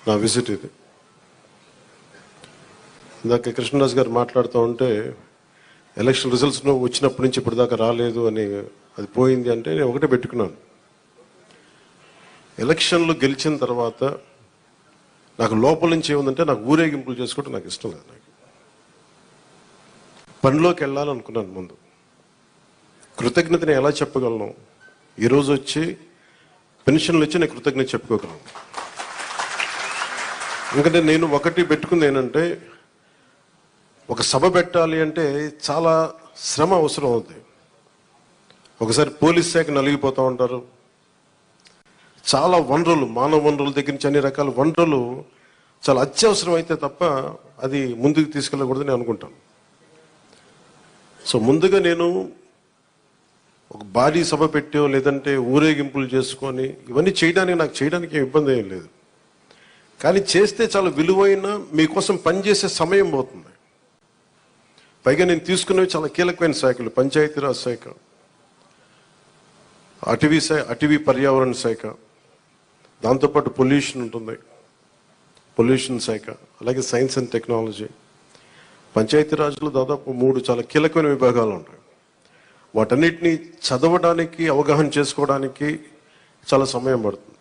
నా విజిట్ ఇది. ఇందాక కృష్ణరాజు గారు మాట్లాడుతూ ఉంటే ఎలక్షన్ రిజల్ట్స్ వచ్చినప్పటి నుంచి ఇప్పటిదాకా రాలేదు అని, అది పోయింది అంటే నేను ఒకటే పెట్టుకున్నాను. ఎలక్షన్లు గెలిచిన తర్వాత నాకు లోపల నుంచి ఏముందంటే నాకు ఊరేగింపులు చేసుకోవడం నాకు ఇష్టం లేదు. నాకు పనిలోకి వెళ్ళాలనుకున్నాను. ముందు కృతజ్ఞతని ఎలా చెప్పగలను? ఈరోజు వచ్చి పెన్షన్లు వచ్చి నేను కృతజ్ఞత చెప్పుకోగలను. ఎందుకంటే నేను ఒకటి పెట్టుకుంది ఏంటంటే, ఒక సభ పెట్టాలి అంటే చాలా శ్రమ అవసరం అవుతుంది. ఒకసారి పోలీస్ శాఖ నలిగిపోతూ ఉంటారు. చాలా వనరులు, మానవ వనరుల దగ్గర నుంచి అన్ని రకాల వనరులు చాలా అత్యవసరం అయితే తప్ప అది ముందుకు తీసుకెళ్ళకూడదని అనుకుంటాను. సో ముందుగా నేను ఒక భారీ సభ పెట్టో లేదంటే ఊరేగింపులు చేసుకొని ఇవన్నీ చేయడానికి ఇబ్బంది ఏం లేదు. కానీ చేస్తే చాలా విలువైన మీకోసం పనిచేసే సమయం పోతుంది. పైగా నేను తీసుకున్నవి చాలా కీలకమైన శాఖలు: పంచాయతీరాజ్ శాఖ, అటవీ పర్యావరణ శాఖ, దాంతోపాటు పొల్యూషన్ ఉంటుంది, పొల్యూషన్ శాఖ, అలాగే సైన్స్ అండ్ టెక్నాలజీ. పంచాయతీరాజ్లో దాదాపు 3 చాలా కీలకమైన విభాగాలు ఉంటాయి. వాటన్నిటిని చదవడానికి, అవగాహన చేసుకోవడానికి చాలా సమయం పడుతుంది.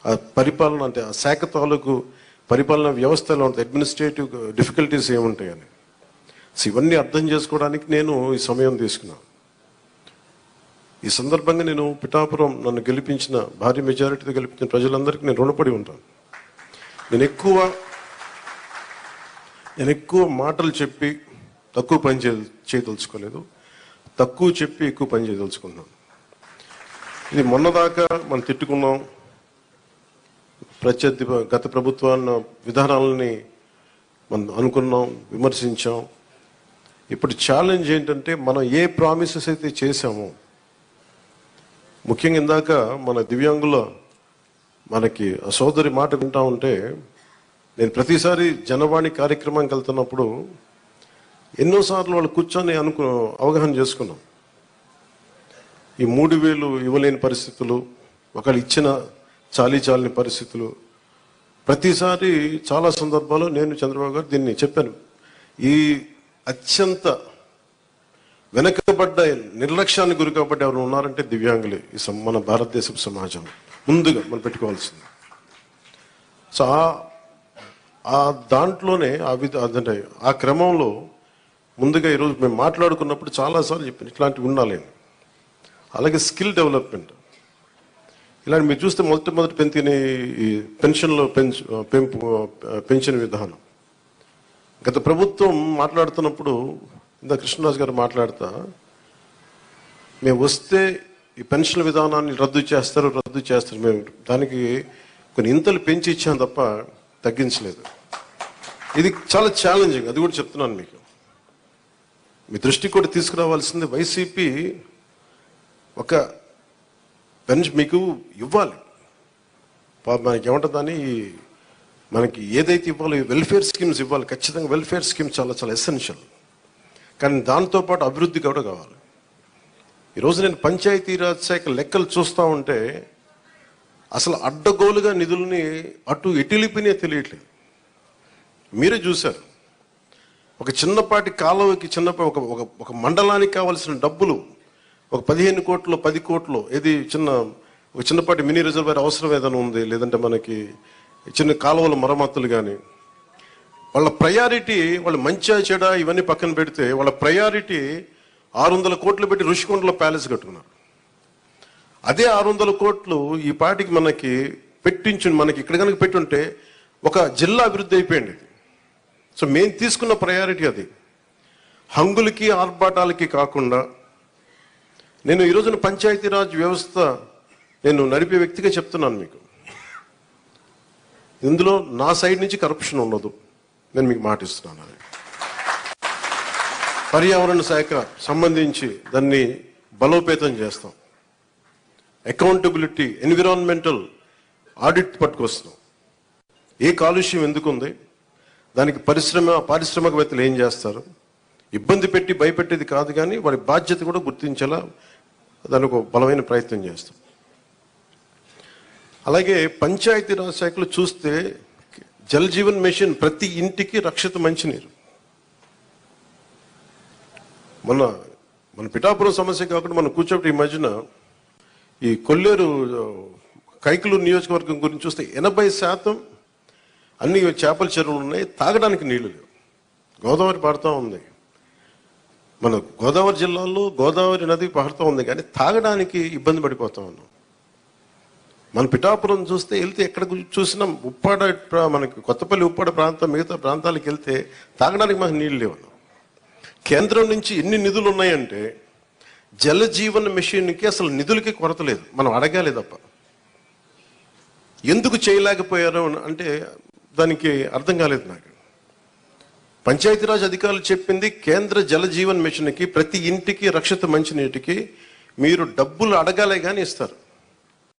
ఆ పరిపాలన అంటే ఆ శాఖ తాలూకు పరిపాలన వ్యవస్థలో ఉంటుంది, అడ్మినిస్ట్రేటివ్ డిఫికల్టీస్ ఏముంటాయని. సో ఇవన్నీ అర్థం చేసుకోవడానికి నేను ఈ సమయం తీసుకున్నాను. ఈ సందర్భంగా నేను పిఠాపురం నన్ను గెలిపించిన, భారీ మెజారిటీతో గెలిపించిన ప్రజలందరికీ నేను రుణపడి ఉంటాను. నేను ఎక్కువ మాటలు చెప్పి తక్కువ పని చేయదలుచుకోలేదు, తక్కువ చెప్పి ఎక్కువ పని చేయదలుచుకున్నాను. ఇది మొన్నదాకా మనం తిట్టుకున్నాం, గత ప్రభుత్వాన్ని విధానాలని మనం అనుకున్నాం, విమర్శించాం. ఇప్పుడు ఛాలెంజ్ ఏంటంటే, మనం ఏ ప్రామిసెస్ అయితే చేశామో, ముఖ్యంగా ఇందాక మన దివ్యాంగుల మనకి సోదరి మాట వింటా ఉంటే, నేను ప్రతిసారి జనవాణి కార్యక్రమానికి వెళ్తున్నప్పుడు ఎన్నోసార్లు వాళ్ళు కూర్చొని అవగాహన చేసుకున్నాం. ఈ 3,000 ఇవ్వలేని పరిస్థితులు, ఒకళ్ళు ఇచ్చిన చాలని పరిస్థితులు. ప్రతిసారి చాలా సందర్భాల్లో నేను చంద్రబాబు గారు దీన్ని చెప్పాను. ఈ అత్యంత వెనకబడ్డ, నిర్లక్ష్యానికి గురి కాబట్టి ఎవరు ఉన్నారంటే దివ్యాంగులే ఈ మన భారతదేశ సమాజం ముందుగా మనం పెట్టుకోవాల్సింది. సో ఆ దాంట్లోనే అదంటే ఆ క్రమంలో ముందుగా ఈరోజు మేము మాట్లాడుకున్నప్పుడు చాలాసార్లు చెప్పాను ఇట్లాంటివి ఉండాలి. అలాగే స్కిల్ డెవలప్మెంట్, ఇలాంటి మీరు చూస్తే మొదటి ఈ పెన్షన్లో పెంచిన విధానం. గత ప్రభుత్వం మాట్లాడుతున్నప్పుడు ఇందా కృష్ణరాజు గారు మాట్లాడుతా, మేము వస్తే ఈ పెన్షన్ విధానాన్ని రద్దు చేస్తారు. మేము దానికి కొన్ని ఇంతలు పెంచి ఇచ్చాం తప్ప తగ్గించలేదు. ఇది చాలా ఛాలెంజింగ్, అది కూడా చెప్తున్నాను మీకు. మీ దృష్టికి కూడా తీసుకురావాల్సింది, వైసీపీ ఒక పెన్షన్ మీకు ఇవ్వాలి. మనకి ఏమంటుందని, మనకి ఏదైతే ఇవ్వాలో వెల్ఫేర్ స్కీమ్స్ ఇవ్వాలి. ఖచ్చితంగా వెల్ఫేర్ స్కీమ్ చాలా చాలా ఎసెన్షియల్. కానీ దాంతోపాటు అభివృద్ధి కూడా కావాలి. ఈరోజు నేను పంచాయతీరాజ్ శాఖ లెక్కలు చూస్తూ ఉంటే అసలు అడ్డగోలుగా నిధుల్ని అటు ఎటులిపినే తెలియట్లేదు. మీరే చూశారు, ఒక చిన్నపాటి కాలువకి ఒక మండలానికి కావాల్సిన డబ్బులు ఒక 15 కోట్లు 10 కోట్లు, ఏది ఒక చిన్నపాటి మినీ రిజర్వాయర్ అవసరం ఏదైనా ఉంది, లేదంటే మనకి చిన్న కాలువల మరమ్మతులు కానీ, వాళ్ళ ప్రయారిటీ, వాళ్ళు మంచిగా చెడా ఇవన్నీ పక్కన పెడితే వాళ్ళ ప్రయారిటీ 600 కోట్లు పెట్టి ఋషికొండలో ప్యాలెస్ కట్టుకున్నారు. అదే 600 కోట్లు ఈ పాటికి మనకి మనకి ఇక్కడ కనుక పెట్టుంటే ఒక జిల్లా అభివృద్ధి అయిపోయింది. సో మేము తీసుకున్న ప్రయారిటీ అది. హంగులకి ఆర్భాటాలకి కాకుండా, నేను ఈరోజున పంచాయతీరాజ్ వ్యవస్థ నేను నడిపే వ్యక్తిగా చెప్తున్నాను మీకు, ఇందులో నా సైడ్ నుంచి కరప్షన్ ఉండదు, నేను మీకు మాటిస్తున్నాను. పర్యావరణ శాఖ సంబంధించి దాన్ని బలోపేతం చేస్తాం. అకౌంటబిలిటీ, ఎన్విరాన్మెంటల్ ఆడిట్ పట్టుకొస్తున్నాం. ఏ కాలుష్యం ఎందుకు ఉంది, దానికి పారిశ్రామికవేత్తలు ఏం చేస్తారు, ఇబ్బంది పెట్టి భయపెట్టేది కాదు, కానీ వారి బాధ్యత కూడా గుర్తించేలా దానికి ఒక బలమైన ప్రయత్నం చేస్తాం. అలాగే పంచాయతీరాజ్ శాఖలు చూస్తే జల్ జీవన్ మిషన్ ప్రతి ఇంటికి రక్షిత మంచినీరు. మన పిఠాపురం సమస్య కాకుండా మనం కూర్చోబెట్టి ఈ మధ్యన ఈ కొల్లేరు కైకలూరు నియోజకవర్గం గురించి చూస్తే 80% అన్ని చేపల చెరువులు ఉన్నాయి, తాగడానికి నీళ్లు లేవు. గోదావరి పారుతూ ఉంది, మన గోదావరి జిల్లాలో గోదావరి నది పారుతూ ఉంది, కానీ తాగడానికి ఇబ్బంది పడిపోతా ఉన్నాం. మన పిఠాపురం చూస్తే వెళ్తే ఎక్కడ చూసినా ఉప్పాడ, మనకి కొత్తపల్లి ఉప్పాడ ప్రాంతం మిగతా ప్రాంతాలకు వెళ్తే తాగడానికి మనకు నీళ్ళు లేవు. కేంద్రం నుంచి ఎన్ని నిధులు ఉన్నాయంటే జల జీవన్ మిషన్కి అసలు నిధులకి కొరత లేదు, మనం అడగాలి తప్ప. ఎందుకు చేయలేకపోయారు అంటే దానికి అర్థం కాలేదు నాకు. పంచాయతీరాజ్ అధికారులు చెప్పింది కేంద్ర జల జీవన్ మిషన్కి ప్రతి ఇంటికి రక్షిత మంచినీటికి మీరు డబ్బులు అడగాలే కానీ ఇస్తారు.